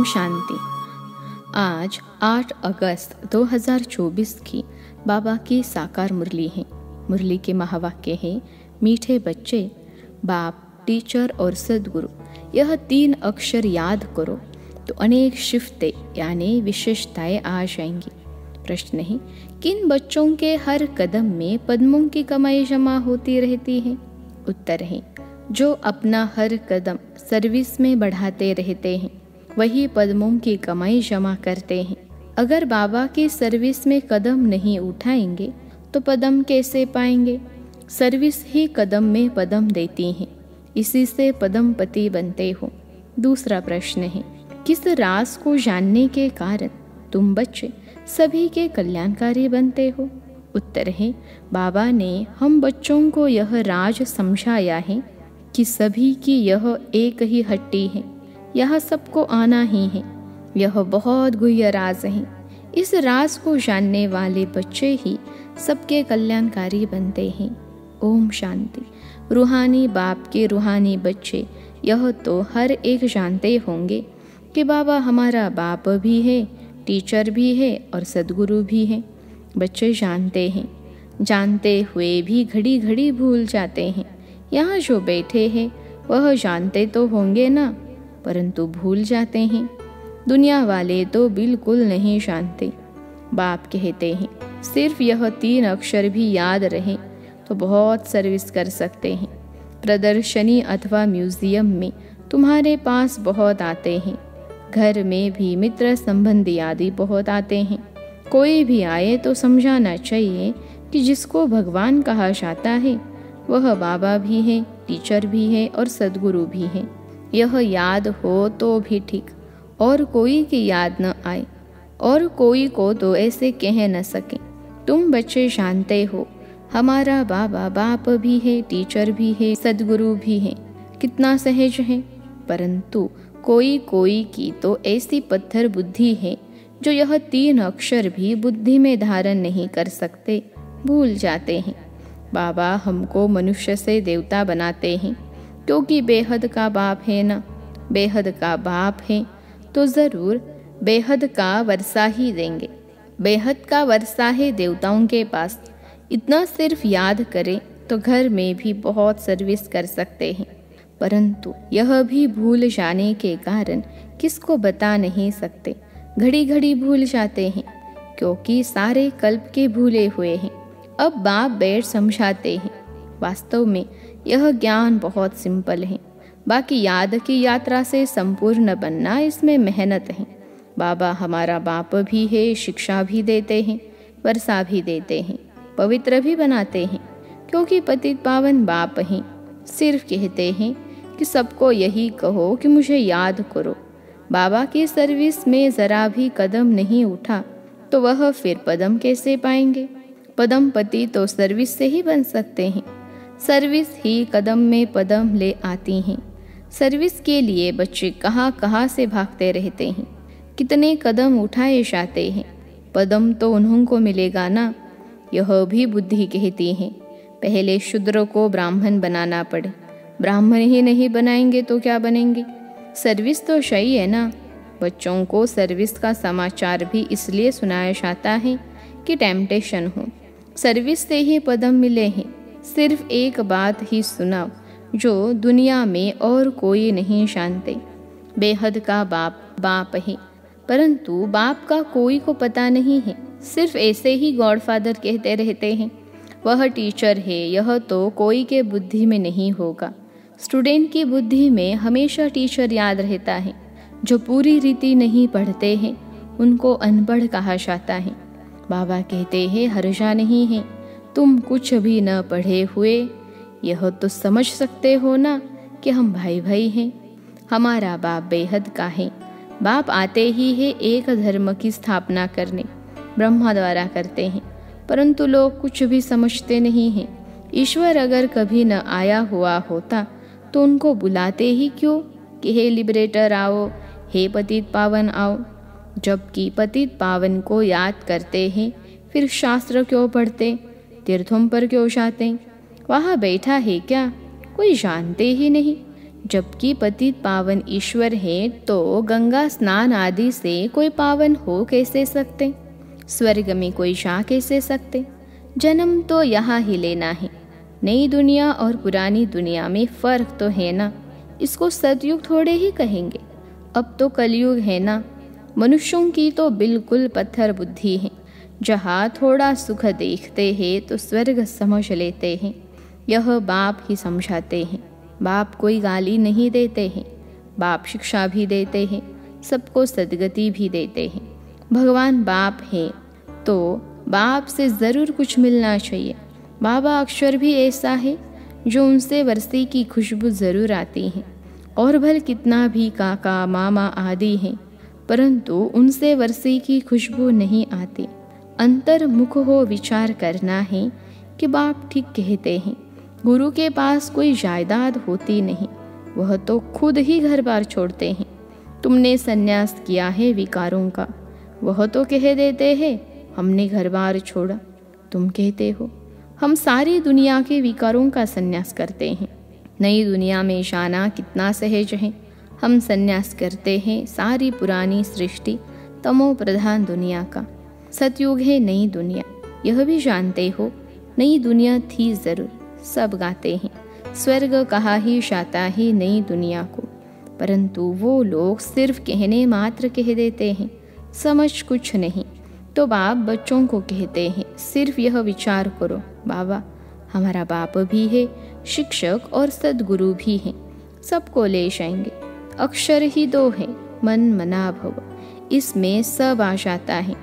ओम शांति। आज 8 अगस्त 2024 की बाबा की साकार मुरली है। मुरली के महावाक्य है, मीठे बच्चे, बाप, टीचर और सदगुरु, यह 3 अक्षर याद करो तो अनेक शिफ्तें यानी विशेषताएं आ जाएंगी। प्रश्न है, किन बच्चों के हर कदम में पद्मों की कमाई जमा होती रहती है? उत्तर है, जो अपना हर कदम सर्विस में बढ़ाते रहते हैं वही पद्मों की कमाई जमा करते हैं। अगर बाबा की सर्विस में कदम नहीं उठाएंगे तो पदम कैसे पाएंगे? सर्विस ही कदम में पदम देती है, इसी से पदमपति बनते हो। दूसरा प्रश्न है, किस राज को जानने के कारण तुम बच्चे सभी के कल्याणकारी बनते हो? उत्तर है, बाबा ने हम बच्चों को यह राज समझाया है कि सभी की यह एक ही हट्टी है, यह सबको आना ही है। यह बहुत गुह्य राज है। इस राज को जानने वाले बच्चे ही सबके कल्याणकारी बनते हैं। ओम शांति। रूहानी बाप के रूहानी बच्चे यह तो हर एक जानते होंगे कि बाबा हमारा बाप भी है, टीचर भी है और सदगुरु भी है। बच्चे जानते हैं, जानते हुए भी घड़ी घड़ी भूल जाते हैं। यहाँ जो बैठे हैं वह जानते तो होंगे ना, परंतु भूल जाते हैं। दुनिया वाले तो बिल्कुल नहीं जानते। बाप कहते हैं, सिर्फ यह 3 अक्षर भी याद रहे तो बहुत सर्विस कर सकते हैं। प्रदर्शनी अथवा म्यूजियम में तुम्हारे पास बहुत आते हैं, घर में भी मित्र संबंधी आदि बहुत आते हैं। कोई भी आए तो समझाना चाहिए कि जिसको भगवान कहा जाता है वह बाबा भी है, टीचर भी है और सदगुरु भी है। यह याद हो तो भी ठीक, और कोई की याद न आए और कोई को तो ऐसे कह न सके। तुम बच्चे जानते हो हमारा बाबा बाप भी है, टीचर भी है, सदगुरु भी है। कितना सहज है। परंतु कोई कोई की तो ऐसी पत्थर बुद्धि है जो यह 3 अक्षर भी बुद्धि में धारण नहीं कर सकते, भूल जाते हैं। बाबा हमको मनुष्य से देवता बनाते हैं क्योंकि बेहद का बाप है ना। बेहद का बाप है तो ज़रूर बेहद का वर्षा ही देंगे। बेहद का वर्षा है देवताओं के पास। इतना सिर्फ याद करें तो घर में भी बहुत सर्विस कर सकते हैं। परंतु यह भी भूल जाने के कारण किसको बता नहीं सकते। घड़ी घड़ी भूल जाते हैं क्योंकि सारे कल्प के भूले हुए हैं। अब बाप बैठ समझाते हैं। वास्तव में यह ज्ञान बहुत सिंपल है। बाकी याद की यात्रा से संपूर्ण बनना इसमें मेहनत है। बाबा हमारा बाप भी है, शिक्षा भी देते हैं, वर्षा भी देते हैं, पवित्र भी बनाते हैं क्योंकि पतित पावन बाप हैं। सिर्फ कहते हैं कि सबको यही कहो कि मुझे याद करो। बाबा की सर्विस में ज़रा भी कदम नहीं उठा तो वह फिर पदम कैसे पाएंगे? पदमपति तो सर्विस से ही बन सकते हैं। सर्विस ही कदम में पदम ले आती हैं। सर्विस के लिए बच्चे कहाँ कहाँ से भागते रहते हैं, कितने कदम उठाए जाते हैं। पदम तो उन्हों को मिलेगा ना। यह भी बुद्धि कहती है। पहले शूद्र को ब्राह्मण बनाना पड़े, ब्राह्मण ही नहीं बनाएंगे तो क्या बनेंगे? सर्विस तो सही है ना। बच्चों को सर्विस का समाचार भी इसलिए सुनाया जाता है कि टेम्पटेशन हो। सर्विस से ही पदम मिले हैं। सिर्फ एक बात ही सुनाओ जो दुनिया में और कोई नहीं जानते। बेहद का बाप बाप है, परंतु बाप का कोई को पता नहीं है। सिर्फ ऐसे ही गॉडफादर कहते रहते हैं। वह टीचर है, यह तो कोई के बुद्धि में नहीं होगा। स्टूडेंट की बुद्धि में हमेशा टीचर याद रहता है। जो पूरी रीति नहीं पढ़ते हैं उनको अनपढ़ कहा जाता है। बाबा कहते हैं, हर्जा नहीं है, तुम कुछ भी न पढ़े हुए यह तो समझ सकते हो ना कि हम भाई भाई हैं। हमारा बाप बेहद का है। बाप आते ही है एक धर्म की स्थापना करने, ब्रह्मा द्वारा करते हैं, परंतु लोग कुछ भी समझते नहीं हैं। ईश्वर अगर कभी न आया हुआ होता तो उनको बुलाते ही क्यों कि हे लिबरेटर आओ, हे पतित पावन आओ। जबकि पतित पावन को याद करते हैं फिर शास्त्र क्यों पढ़ते, तीर्थों पर क्यों जाते? वहाँ बैठा है क्या कोई जानते ही नहीं। जबकि पतित पावन ईश्वर है तो गंगा स्नान आदि से कोई पावन हो कैसे सकते? स्वर्ग में कोई जा कैसे सकते? जन्म तो यहाँ ही लेना है। नई दुनिया और पुरानी दुनिया में फर्क तो है ना। इसको सतयुग थोड़े ही कहेंगे, अब तो कलयुग है ना। मनुष्यों की तो बिल्कुल पत्थर बुद्धि है। जहाँ थोड़ा सुख देखते हैं तो स्वर्ग समझ लेते हैं। यह बाप ही समझाते हैं। बाप कोई गाली नहीं देते हैं, बाप शिक्षा भी देते हैं, सबको सद्गति भी देते हैं। भगवान बाप है तो बाप से ज़रूर कुछ मिलना चाहिए। बाबा अक्षर भी ऐसा है जो उनसे वर्षे की खुशबू ज़रूर आती है। और भल कितना भी काका मामा आदि हैं, परंतु उनसे वर्षे की खुशबू नहीं आती। अंतर्मुख हो विचार करना है कि बाप ठीक कहते हैं। गुरु के पास कोई जायदाद होती नहीं, वह तो खुद ही घर बार छोड़ते हैं। तुमने संन्यास किया है विकारों का, वह तो कह देते हैं हमने घर बार छोड़ा। तुम कहते हो हम सारी दुनिया के विकारों का संन्यास करते हैं। नई दुनिया में जाना कितना सहज है। हम संन्यास करते हैं सारी पुरानी सृष्टि तमो प्रधान दुनिया का। सतयुग है नई दुनिया, यह भी जानते हो। नई दुनिया थी ज़रूर, सब गाते हैं। स्वर्ग कहा ही जाता है नई दुनिया को, परंतु वो लोग सिर्फ कहने मात्र कह देते हैं, समझ कुछ नहीं। तो बाप बच्चों को कहते हैं सिर्फ यह विचार करो, बाबा हमारा बाप भी है, शिक्षक और सद्गुरु भी हैं, सबको ले जाएंगे। अक्षर ही दो है, मन मना भव, इसमें सब आ जाता है।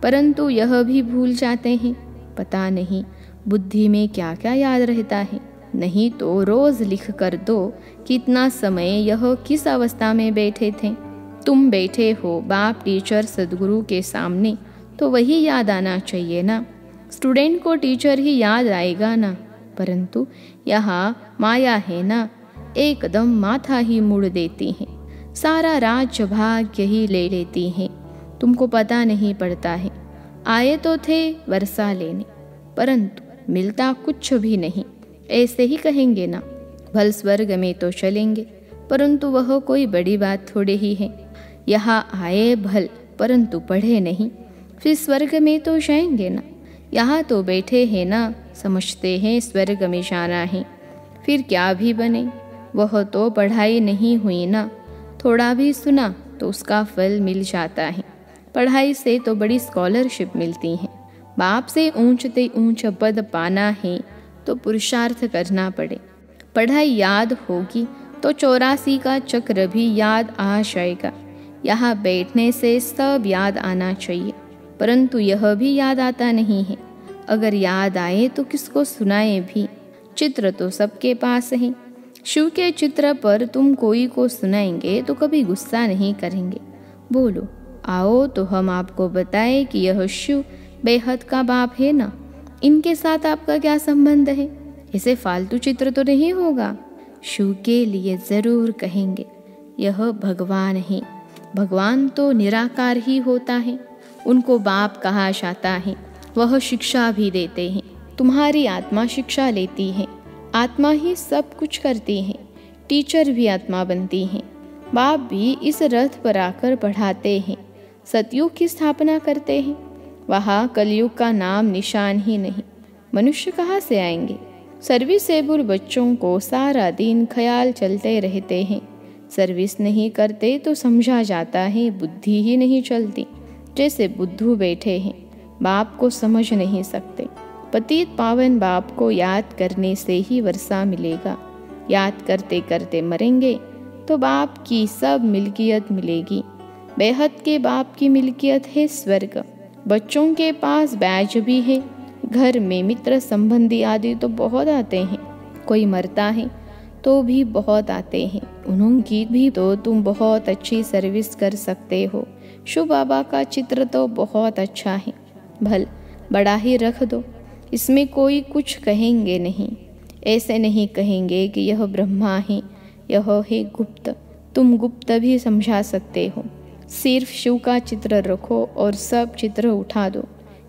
परंतु यह भी भूल जाते हैं, पता नहीं बुद्धि में क्या क्या याद रहता है। नहीं तो रोज लिख कर दो कितना समय यह किस अवस्था में बैठे थे। तुम बैठे हो बाप टीचर सद्गुरु के सामने, तो वही याद आना चाहिए ना। स्टूडेंट को टीचर ही याद आएगा ना, परंतु यहाँ माया है ना, एकदम माथा ही मुड़ देती है, सारा राज्य भाग्य ही ले लेती है। तुमको पता नहीं पड़ता है। आए तो थे वर्षा लेने, परंतु मिलता कुछ भी नहीं, ऐसे ही कहेंगे ना। भल स्वर्ग में तो चलेंगे, परंतु वह कोई बड़ी बात थोड़े ही है। यहाँ आए भल, परंतु पढ़े नहीं, फिर स्वर्ग में तो जाएंगे ना। यहाँ तो बैठे हैं ना, समझते हैं स्वर्ग में जाना है, फिर क्या भी बने। वह तो पढ़ाई नहीं हुई ना, थोड़ा भी सुना तो उसका फल मिल जाता है। पढ़ाई से तो बड़ी स्कॉलरशिप मिलती है। बाप से ऊंचते ऊंच पद पाना है तो पुरुषार्थ करना पड़े। पढ़ाई याद होगी तो 84 का चक्र भी याद आ जाएगा। यहाँ बैठने से सब याद आना चाहिए, परंतु यह भी याद आता नहीं है। अगर याद आए तो किसको सुनाए भी। चित्र तो सबके पास है। शिव के चित्र पर तुम कोई को सुनाएंगे तो कभी गुस्सा नहीं करेंगे। बोलो आओ तो हम आपको बताएं कि यह शिव बेहद का बाप है ना, इनके साथ आपका क्या संबंध है। ऐसे फालतू चित्र तो नहीं होगा। शिव के लिए जरूर कहेंगे यह भगवान है। भगवान तो निराकार ही होता है, उनको बाप कहा जाता है। वह शिक्षा भी देते हैं। तुम्हारी आत्मा शिक्षा लेती है, आत्मा ही सब कुछ करती है। टीचर भी आत्मा बनती है। बाप भी इस रथ पर आकर पढ़ाते हैं, सतयुग की स्थापना करते हैं। वहाँ कलयुग का नाम निशान ही नहीं। मनुष्य कहाँ से आएंगे। सर्विसेबल बच्चों को सारा दिन ख्याल चलते रहते हैं। सर्विस नहीं करते तो समझा जाता है बुद्धि ही नहीं चलती। जैसे बुद्धू बैठे हैं, बाप को समझ नहीं सकते। पतित पावन बाप को याद करने से ही वर्षा मिलेगा। याद करते करते मरेंगे तो बाप की सब मिल्कियत मिलेगी। बेहद के बाप की मिल्कियत है स्वर्ग। बच्चों के पास बैज भी है। घर में मित्र संबंधी आदि तो बहुत आते हैं। कोई मरता है तो भी बहुत आते हैं। उनकी भी तो तुम बहुत अच्छी सर्विस कर सकते हो। शिव बाबा का चित्र तो बहुत अच्छा है, भल बड़ा ही रख दो, इसमें कोई कुछ कहेंगे नहीं। ऐसे नहीं कहेंगे कि यह ब्रह्मा है, यह है गुप्त। तुम गुप्त भी समझा सकते हो। सिर्फ शिव का चित्र रखो और सब चित्र उठा दो।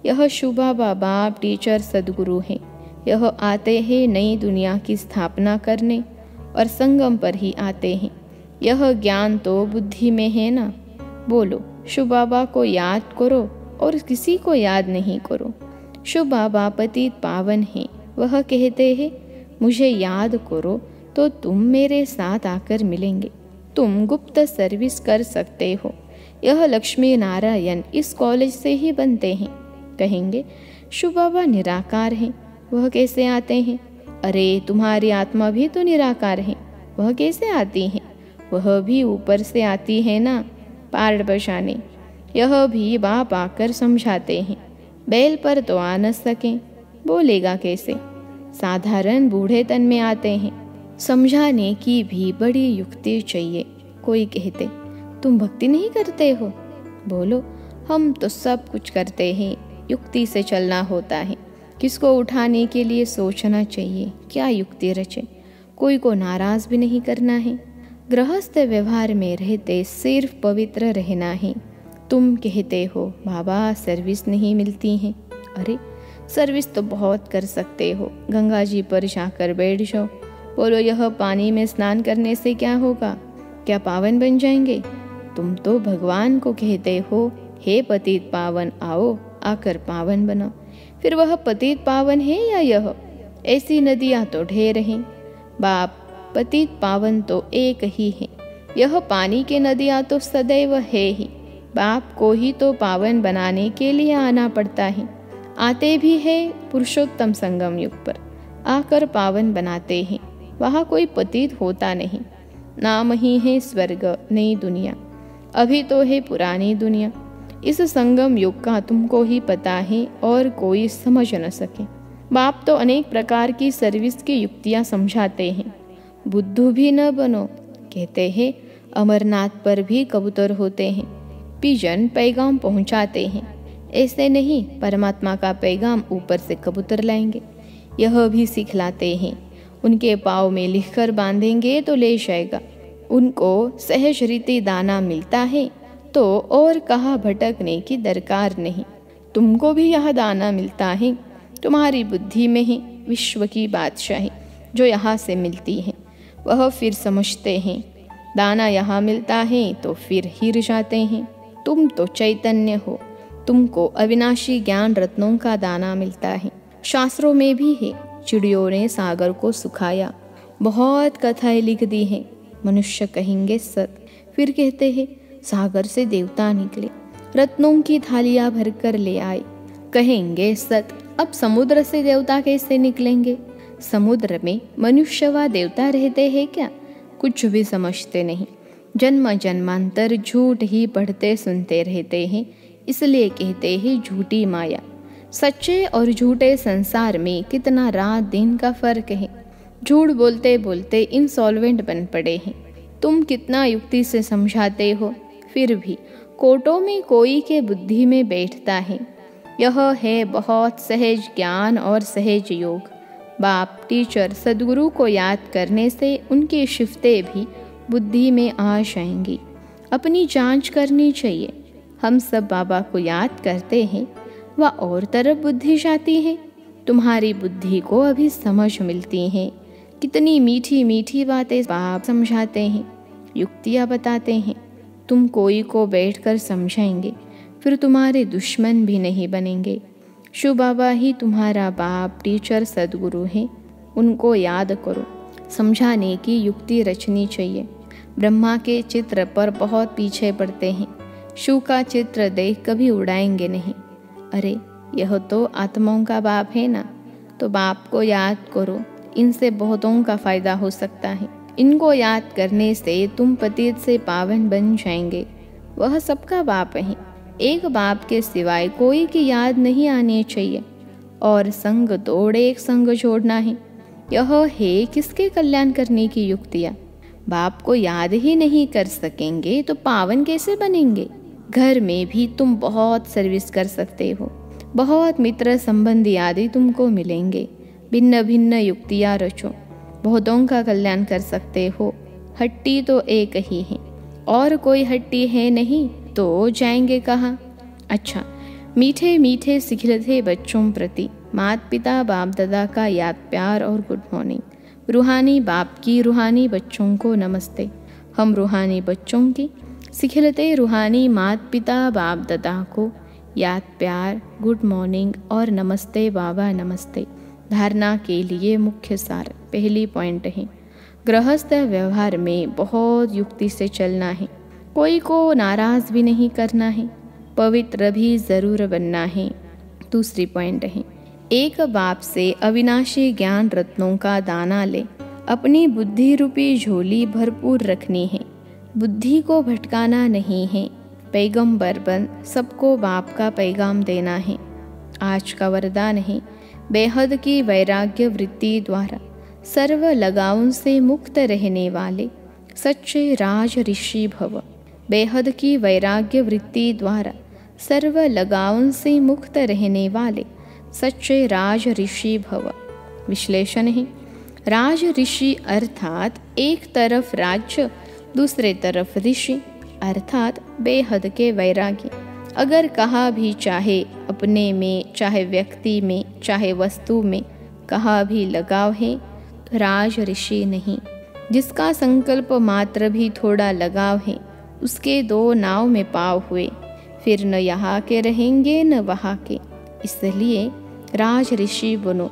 यह शिव बाबा बाप टीचर सद्गुरु हैं। यह आते हैं नई दुनिया की स्थापना करने और संगम पर ही आते हैं। यह ज्ञान तो बुद्धि में है ना। बोलो, शिव बाबा को याद करो और किसी को याद नहीं करो। शिव बाबा पतित पावन हैं। वह कहते हैं, मुझे याद करो तो तुम मेरे साथ आकर मिलेंगे। तुम गुप्त सर्विस कर सकते हो। यह लक्ष्मी नारायण इस कॉलेज से ही बनते हैं। कहेंगे, शिव बाबा निराकार हैं, वह कैसे आते हैं? अरे तुम्हारी आत्मा भी तो निराकार है, वह कैसे आती है? वह भी ऊपर से आती है ना, पार बचाने। यह भी बाप आकर समझाते हैं। बैल पर तो आ न सकें, बोलेगा कैसे? साधारण बूढ़े तन में आते हैं। समझाने की भी बड़ी युक्ति चाहिए। कोई कहते, तुम भक्ति नहीं करते हो? बोलो, हम तो सब कुछ करते हैं, युक्ति से चलना होता है। किसको उठाने के लिए सोचना चाहिए, क्या युक्ति रचे। कोई को नाराज भी नहीं करना है। गृहस्थ व्यवहार में रहते सिर्फ पवित्र रहना है। तुम कहते हो, बाबा सर्विस नहीं मिलती है। अरे सर्विस तो बहुत कर सकते हो। गंगा जी पर जाकर बैठ जाओ। बोलो, यह पानी में स्नान करने से क्या होगा? क्या पावन बन जाएंगे? तुम तो भगवान को कहते हो, हे पतित पावन आओ, आकर पावन बनो। फिर वह पतित पावन है या यह? ऐसी नदियाँ तो ढेर हैं। बाप पतित पावन तो एक ही है। यह पानी के नदियाँ तो सदैव है ही। बाप को ही तो पावन बनाने के लिए आना पड़ता है। आते भी है पुरुषोत्तम संगम युग पर, आकर पावन बनाते हैं। वहाँ कोई पतित होता नहीं। नाम ही है स्वर्ग, नई दुनिया। अभी तो है पुरानी दुनिया। इस संगम युग का तुमको ही पता है और कोई समझ न सके। बाप तो अनेक प्रकार की सर्विस की युक्तियाँ समझाते हैं। बुद्धू भी न बनो, कहते हैं। अमरनाथ पर भी कबूतर होते हैं, पिजन पैगाम पहुंचाते हैं। ऐसे नहीं, परमात्मा का पैगाम ऊपर से कबूतर लाएंगे। यह भी सिखलाते हैं। उनके पाँव में लिखकर बांधेंगे तो ले जाएगा। उनको सहज रीति दाना मिलता है तो और कहाँ भटकने की दरकार नहीं। तुमको भी यह दाना मिलता है। तुम्हारी बुद्धि में ही विश्व की बादशाही जो यहाँ से मिलती है। वह फिर समझते हैं, दाना यहाँ मिलता है तो फिर हिर जाते हैं। तुम तो चैतन्य हो, तुमको अविनाशी ज्ञान रत्नों का दाना मिलता है। शास्त्रों में भी है, चिड़ियों ने सागर को सुखाया। बहुत कथाएं लिख दी हैं। मनुष्य कहेंगे सत, फिर कहते हैं सागर से देवता निकले, रत्नों की थालियां भरकर ले आए। कहेंगे सत, अब समुद्र से देवता कैसे निकलेंगे? समुद्र में मनुष्य व देवता रहते हैं क्या? कुछ भी समझते नहीं। जन्म जन्मांतर झूठ ही पढ़ते सुनते रहते हैं, इसलिए कहते हैं झूठी माया। सच्चे और झूठे संसार में कितना रात दिन का फर्क है। झूठ बोलते बोलते इंसॉल्वेंट बन पड़े हैं। तुम कितना युक्ति से समझाते हो, फिर भी कोटों में कोई के बुद्धि में बैठता है। यह है बहुत सहज ज्ञान और सहज योग। बाप, टीचर, सद्गुरु को याद करने से उनकी शिफ्तें भी बुद्धि में आ जाएंगी। अपनी जांच करनी चाहिए। हम सब बाबा को याद करते हैं, वह और तरफ बुद्धि जाती है। तुम्हारी बुद्धि को अभी समझ मिलती है। कितनी मीठी मीठी बातें बाप समझाते हैं, युक्तियाँ बताते हैं। तुम कोई को बैठकर समझाएंगे, फिर तुम्हारे दुश्मन भी नहीं बनेंगे। शिव बाबा ही तुम्हारा बाप, टीचर, सद्गुरु हैं। उनको याद करो। समझाने की युक्ति रचनी चाहिए। ब्रह्मा के चित्र पर बहुत पीछे पड़ते हैं। शिव का चित्र देख कभी उड़ाएंगे नहीं। अरे यह तो आत्माओं का बाप है ना, तो बाप को याद करो। इनसे बहुतों का फायदा हो सकता है। इनको याद करने से तुम पतित से पावन बन जाएंगे। वह सबका बाप है। एक बाप के सिवाय कोई की याद नहीं आनी चाहिए। और संग तोड़ एक संग जोड़ना है। यह है किसके कल्याण करने की युक्तियाँ। बाप को याद ही नहीं कर सकेंगे तो पावन कैसे बनेंगे। घर में भी तुम बहुत सर्विस कर सकते हो। बहुत मित्र संबंधी आदि तुमको मिलेंगे। भिन्न भिन्न युक्तियाँ रचो, बहुतों का कल्याण कर सकते हो। हट्टी तो एक ही है, और कोई हट्टी है नहीं तो जाएंगे कहाँ। अच्छा, मीठे मीठे सिखलते बच्चों प्रति माता पिता बाप दादा का याद, प्यार और गुड मॉर्निंग। रूहानी बाप की रूहानी बच्चों को नमस्ते। हम रूहानी बच्चों की सिखिलते रूहानी माता पिता बाप दादा को याद प्यार, गुड मॉर्निंग और नमस्ते बाबा नमस्ते। धारणा के लिए मुख्य सार। पहली पॉइंट है, गृहस्थ व्यवहार में बहुत युक्ति से चलना है, कोई को नाराज भी नहीं करना है, पवित्र भी जरूर बनना है। दूसरी पॉइंट है, एक बाप से अविनाशी ज्ञान रत्नों का दाना ले, अपनी बुद्धि रूपी झोली भरपूर रखनी है, बुद्धि को भटकाना नहीं है, पैगंबर बन सबको बाप का पैगाम देना है। आज का वरदान है, बेहद की वैराग्य वृत्ति द्वारा सर्व लगावों से मुक्त रहने वाले सच्चे राज ऋषि भव। बेहद की वैराग्य वृत्ति द्वारा सर्व लगावों से मुक्त रहने वाले सच्चे राज ऋषि भव। विश्लेषण है, राज ऋषि अर्थात एक तरफ राज्य, दूसरे तरफ ऋषि अर्थात बेहद के वैरागी। अगर कहा भी चाहे अपने में, चाहे व्यक्ति में, चाहे वस्तु में कहा भी लगाव है तो राज ऋषि नहीं। जिसका संकल्प मात्र भी थोड़ा लगाव है उसके दो नाव में पाव हुए, फिर न यहाँ के रहेंगे न वहाँ के। इसलिए राज ऋषि बनो,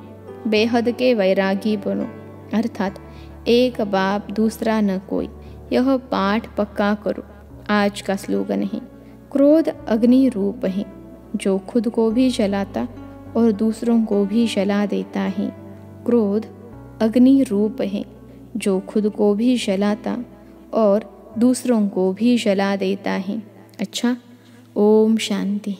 बेहद के वैरागी बनो, अर्थात एक बाप दूसरा न कोई। यह पाठ पक्का करो। आज का स्लोगन है, क्रोध अग्नि रूप है जो खुद को भी जलाता और दूसरों को भी जला देता है। क्रोध अग्नि रूप है जो खुद को भी जलाता और दूसरों को भी जला देता है। अच्छा, ओम शांति।